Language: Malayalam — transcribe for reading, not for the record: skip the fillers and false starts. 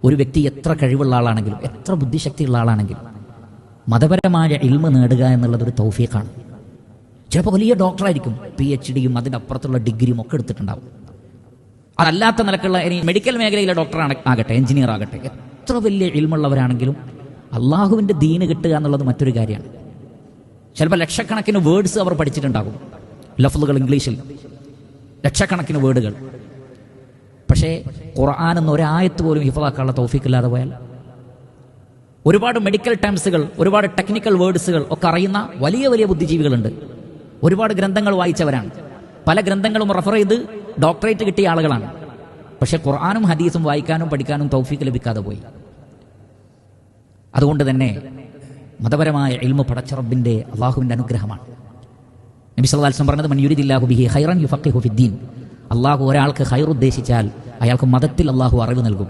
ഒരു വ്യക്തി എത്ര കഴിവുള്ള ആളാണെങ്കിലും എത്ര ബുദ്ധിശക്തിയുള്ള ആളാണെങ്കിലും മതപരമായ ഇൽമ നേടുക എന്നുള്ളതൊരു തൗഫീഖാണ്. ചിലപ്പോൾ വലിയ ഡോക്ടറായിരിക്കും, PhD അതിനപ്പുറത്തുള്ള ഡിഗ്രിയും ഒക്കെ എടുത്തിട്ടുണ്ടാവും. അതല്ലാത്ത നിലക്കുള്ള ഇനി മെഡിക്കൽ മേഖലയിലെ ഡോക്ടറാണ് ആകട്ടെ, എഞ്ചിനീയർ ആകട്ടെ, എത്ര വലിയ ഇൽമുള്ളവരാണെങ്കിലും അള്ളാഹുവിൻ്റെ ദീന് കിട്ടുക എന്നുള്ളത് മറ്റൊരു കാര്യമാണ്. ചിലപ്പോൾ ലക്ഷക്കണക്കിന് വേർഡ്സ് അവർ പഠിച്ചിട്ടുണ്ടാകും, ലഫ്ലുകൾ ഇംഗ്ലീഷിൽ ലക്ഷക്കണക്കിന് വേർഡുകൾ. പക്ഷേ ഖുർആൻ എന്ന ഒരായത്ത് പോലും ഹിഫ്ളാക്കാനുള്ള തൗഫീഖില്ലാതെ പോയാൽ, ഒരുപാട് മെഡിക്കൽ ടേംസുകൾ, ഒരുപാട് ടെക്നിക്കൽ വേർഡ്സുകൾ ഒക്കെ അറിയുന്ന വലിയ വലിയ ബുദ്ധിജീവികളുണ്ട്. ഒരുപാട് ഗ്രന്ഥങ്ങൾ വായിച്ചവരാണ്, പല ഗ്രന്ഥങ്ങളും റെഫർ ചെയ്ത് ഡോക്ടറേറ്റ് കിട്ടിയ ആളുകളാണ്. പക്ഷെ ഖുർആനും ഹദീസും വായിക്കാനും പഠിക്കാനും തൗഫീഖ് ലഭിക്കാതെ പോയി. അതുകൊണ്ട് തന്നെ മതപരമായ ഇൽമു പടച്ച റബ്ബിന്റെ അള്ളാഹുവിന്റെ അനുഗ്രഹമാണ്. നബി സല്ലല്ലാഹു അലൈഹി വസല്ലം പറഞ്ഞത്, മൻ യുരിദില്ലാഹു ബിഹി ഖൈറൻ യുഫഖിഹു ഫിദ്ദീൻ. അള്ളാഹു ഒരാൾക്ക് ഖൈർ ഉദ്ദേശിച്ചാൽ അയാൾക്ക് മതത്തിൽ അള്ളാഹു അറിവ് നൽകും.